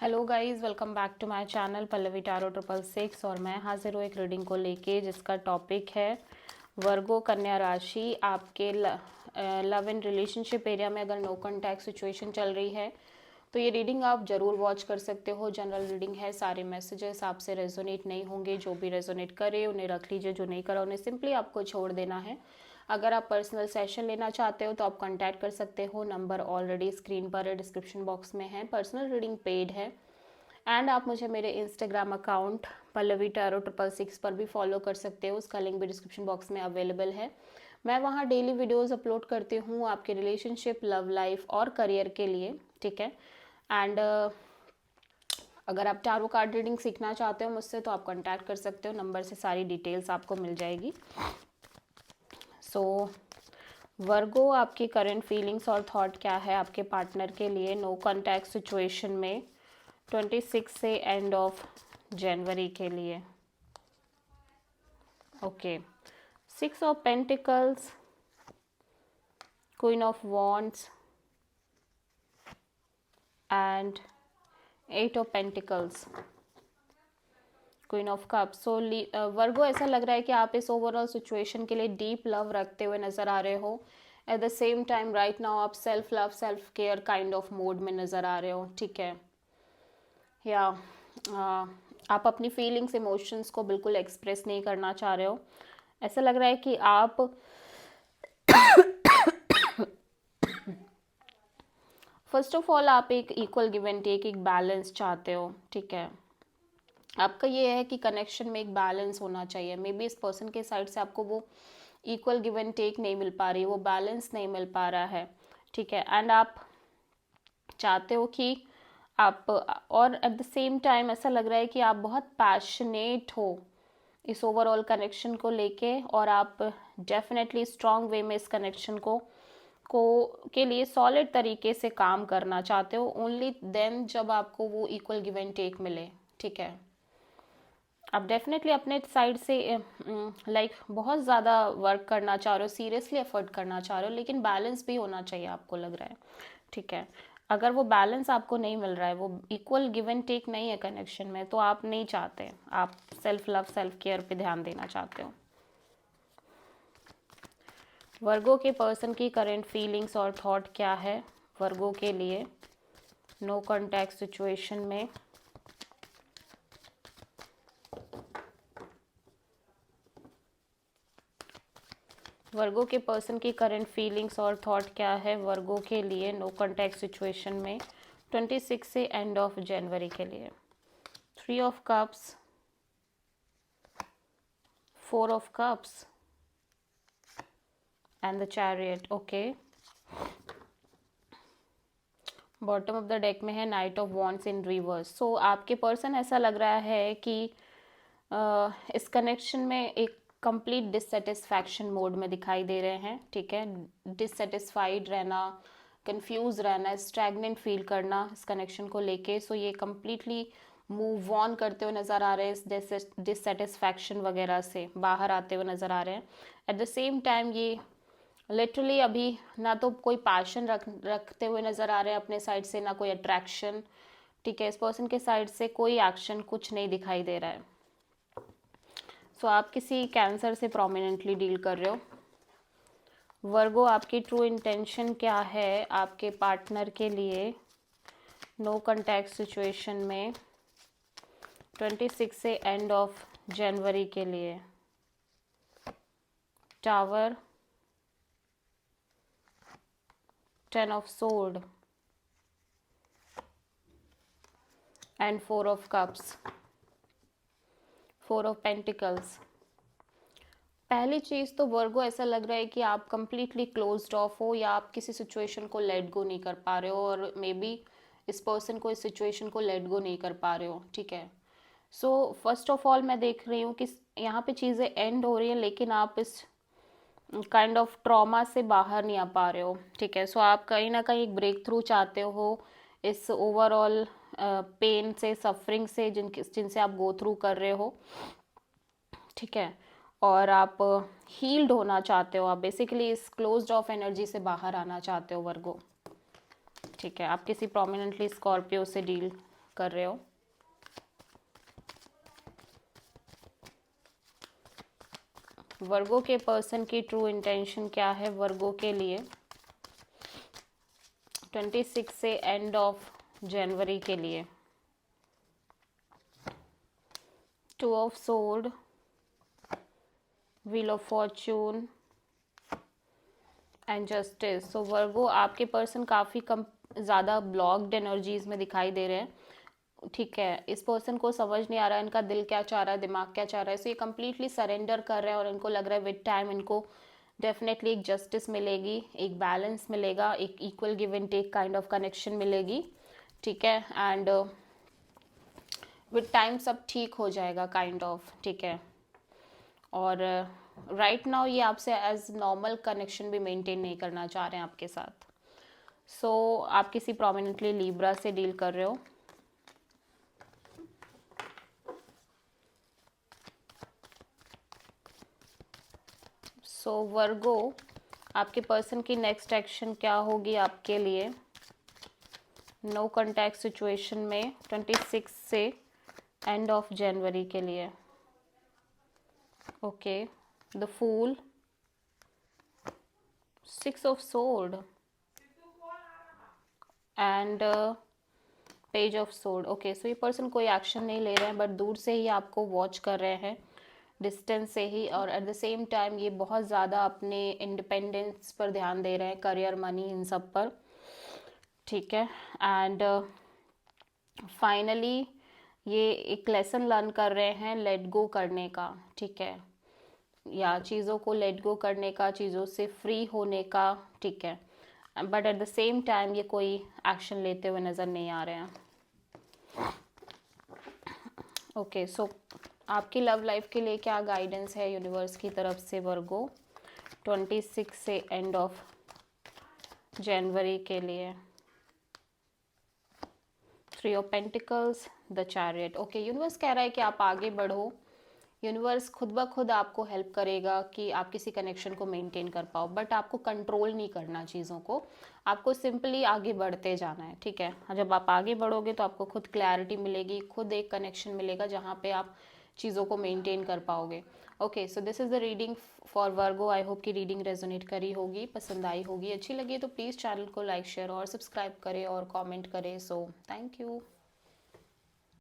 Hello guys, welcome back to my channel Pallavi tarot 666 और मैं हाजिर हूँ एक रीडिंग को लेके जिसका टॉपिक है वर्गो कन्या राशि। आपके लव एंड रिलेशनशिप एरिया में अगर नो कॉन्टैक्ट सिचुएशन चल रही है तो ये रीडिंग आप ज़रूर वॉच कर सकते हो। जनरल रीडिंग है, सारे मैसेजेस आपसे रेजोनेट नहीं होंगे। जो भी रेजोनेट करे उन्हें रख लीजिए, जो नहीं करा उन्हें सिंपली आपको छोड़ देना है। अगर आप पर्सनल सेशन लेना चाहते हो तो आप कांटेक्ट कर सकते हो। नंबर ऑलरेडी स्क्रीन पर है, डिस्क्रिप्शन बॉक्स में है। पर्सनल रीडिंग पेड है एंड आप मुझे मेरे इंस्टाग्राम अकाउंट पल्लवी टैरो 666 पर भी फॉलो कर सकते हो। उसका लिंक भी डिस्क्रिप्शन बॉक्स में अवेलेबल है। मैं वहाँ डेली वीडियोस अपलोड करती हूँ आपके रिलेशनशिप, लव लाइफ और करियर के लिए, ठीक है। एंड अगर आप टैरो कार्ड रीडिंग सीखना चाहते हो मुझसे तो आप कांटेक्ट कर सकते हो। नंबर से सारी डिटेल्स आपको मिल जाएगी। सो वर्गो, आपकी करंट फीलिंग्स और थॉट क्या है आपके पार्टनर के लिए नो कॉन्टैक्ट सिचुएशन में 26 से एंड ऑफ जनवरी के लिए। Okay, 6 of pentacles, queen of wands and 8 of pentacles, queen of cups. So Virgo, ऐसा लग रहा है कि आप इस ओवरऑल सिचुएशन के लिए डीप लव रखते हुए नज़र आ रहे हो। At the same time right now आप self love, self care kind of mode में नज़र आ रहे हो, ठीक है। या आप अपनी फीलिंग्स, इमोशंस को बिल्कुल एक्सप्रेस नहीं करना चाह रहे हो। ऐसा लग रहा है कि आप फर्स्ट ऑफ ऑल आप एक इक्वल गिव एंड टेक, एक बैलेंस चाहते हो, ठीक है। आपका ये है कि कनेक्शन में एक बैलेंस होना चाहिए। मे बी इस पर्सन के साइड से आपको वो इक्वल गिव एंड टेक नहीं मिल पा रही, वो बैलेंस नहीं मिल पा रहा है, ठीक है। एंड आप चाहते हो कि आप, और एट द सेम टाइम ऐसा लग रहा है कि आप बहुत पैशनेट हो इस ओवरऑल कनेक्शन को लेके, और आप डेफिनेटली स्ट्रॉन्ग वे में इस कनेक्शन को के लिए सॉलिड तरीके से काम करना चाहते हो। ओनली देन जब आपको वो इक्वल गिव एंड टेक मिले, ठीक है। आप डेफिनेटली अपने साइड से लाइक बहुत ज़्यादा वर्क करना चाह रहे हो, सीरियसली एफर्ट करना चाह रहे हो, लेकिन बैलेंस भी होना चाहिए आपको लग रहा है, ठीक है। अगर वो बैलेंस आपको नहीं मिल रहा है, वो इक्वल गिव एंड टेक नहीं है कनेक्शन में, तो आप नहीं चाहते। आप सेल्फ लव, सेल्फ केयर पे ध्यान देना चाहते हो। वर्गो के पर्सन की करंट फीलिंग्स और थॉट क्या है वर्गो के लिए नो कॉन्टैक्ट सिचुएशन में। वर्गो के पर्सन की करंट फीलिंग्स और थॉट क्या है वर्गो के लिए नो कॉन्टैक्ट सिचुएशन में 26 से एंड ऑफ जनवरी के लिए। 3 of cups, 4 of cups and the chariot. Okay, bottom of the deck में है knight of wands in reverse. So आपके पर्सन, ऐसा लग रहा है कि इस कनेक्शन में एक कंप्लीट डिससेटिस्फैक्शन मोड में दिखाई दे रहे हैं, ठीक है। डिससेटिस्फाइड रहना, कंफ्यूज रहना, स्टैग्नेंट फील करना इस कनेक्शन को लेके। सो ये कंप्लीटली मूव ऑन करते हुए नज़र आ रहे हैं, इस डिससेटिस्फैक्शन वगैरह से बाहर आते हुए नज़र आ रहे हैं। एट द सेम टाइम ये लिटरली अभी ना तो कोई पैशन रखते हुए नज़र आ रहे हैं अपने साइड से, ना कोई अट्रैक्शन, ठीक है। इस पर्सन के साइड से कोई एक्शन कुछ नहीं दिखाई दे रहा है। सो आप किसी कैंसर से प्रोमिनेंटली डील कर रहे हो। वर्गो, आपकी ट्रू इंटेंशन क्या है आपके पार्टनर के लिए नो कॉन्टैक्ट सिचुएशन में 26 से एंड ऑफ जनवरी के लिए। Tower, 10 of sword and 4 of cups, 4 of pentacles. पहली चीज़ तो वर्गो, ऐसा लग रहा है कि आप कंप्लीटली क्लोज्ड ऑफ हो, या आप किसी सिचुएशन को लेट गो नहीं कर पा रहे हो, और मे बी इस पर्सन को इस सिचुएशन को लेट गो नहीं कर पा रहे हो, ठीक है। सो फर्स्ट ऑफ ऑल मैं देख रही हूँ कि यहाँ पे चीज़ें एंड हो रही हैं, लेकिन आप इस काइंड ऑफ ट्रॉमा से बाहर नहीं आ पा रहे हो, ठीक है। सो आप कहीं ना कहीं एक ब्रेक थ्रू चाहते हो इस ओवरऑल पेन से, सफरिंग से जिनसे आप गो थ्रू कर रहे हो, ठीक है। और आप हील्ड होना चाहते हो, आप बेसिकली इस क्लोज्ड ऑफ एनर्जी से बाहर आना चाहते हो वर्गो, ठीक है। आप किसी प्रोमिनेंटली स्कॉर्पियो से डील कर रहे हो। वर्गो के पर्सन की ट्रू इंटेंशन क्या है वर्गो के लिए 26 से एंड ऑफ जनवरी के लिए। 2 of sword, wheel of fortune and justice. So Virgo आपके पर्सन काफ़ी कम ज़्यादा ब्लॉक्ड एनर्जीज में दिखाई दे रहे हैं। ठीक है, इस पर्सन को समझ नहीं आ रहा है इनका दिल क्या चाह रहा है, दिमाग क्या चाह रहा है। सो ये कम्प्लीटली सरेंडर कर रहे हैं और इनको लग रहा है विद टाइम इनको डेफिनेटली एक जस्टिस मिलेगी, एक बैलेंस मिलेगा, एक equal give and take kind of connection मिलेगी। ठीक है, एंड विद टाइम सब ठीक हो जाएगा काइंड ऑफ। ठीक है, और राइट नाउ ये आपसे एज नॉर्मल कनेक्शन भी मेंटेन नहीं करना चाह रहे हैं आपके साथ। सो आप किसी प्रोमिनेंटली लिब्रा से डील कर रहे हो। सो वर्गो आपके पर्सन की नेक्स्ट एक्शन क्या होगी आपके लिए नो कॉन्टैक्ट सिचुएशन में 26 से एंड ऑफ जनवरी के लिए। Okay, the fool, 6 of sword and page of sword. Okay, so ये पर्सन कोई एक्शन नहीं ले रहे हैं बट दूर से ही आपको वॉच कर रहे हैं, डिस्टेंस से ही, और एट द सेम टाइम ये बहुत ज़्यादा अपने इंडिपेंडेंस पर ध्यान दे रहे हैं, करियर, मनी, इन सब पर। ठीक है, एंड फाइनली ये एक लेसन लर्न कर रहे हैं लेट गो करने का। ठीक है, या चीज़ों को लेट गो करने का, चीज़ों से फ्री होने का। ठीक है, but at the same time ये कोई एक्शन लेते हुए नज़र नहीं आ रहे हैं। ओके, सो आपकी लव लाइफ के लिए क्या गाइडेंस है यूनिवर्स की तरफ से वर्गो 26 से एंड ऑफ जनवरी के लिए। 3 of pentacles, the chariot. Okay, universe कह रहा है कि आप आगे बढ़ो, यूनिवर्स खुद ब खुद आपको हेल्प करेगा कि आप किसी कनेक्शन को मेंटेन कर पाओ, बट आपको कंट्रोल नहीं करना चीज़ों को, आपको सिंपली आगे बढ़ते जाना है। ठीक है, जब आप आगे बढ़ोगे तो आपको खुद क्लैरिटी मिलेगी, खुद एक कनेक्शन मिलेगा जहाँ पे आप चीज़ों को मेंटेन कर पाओगे। Okay, so this is the reading for Virgo. I hope कि रीडिंग रेजोनेट करी होगी, पसंद आई होगी, अच्छी लगी तो प्लीज़ चैनल को लाइक, शेयर और सब्सक्राइब करें और कॉमेंट करें। So thank you.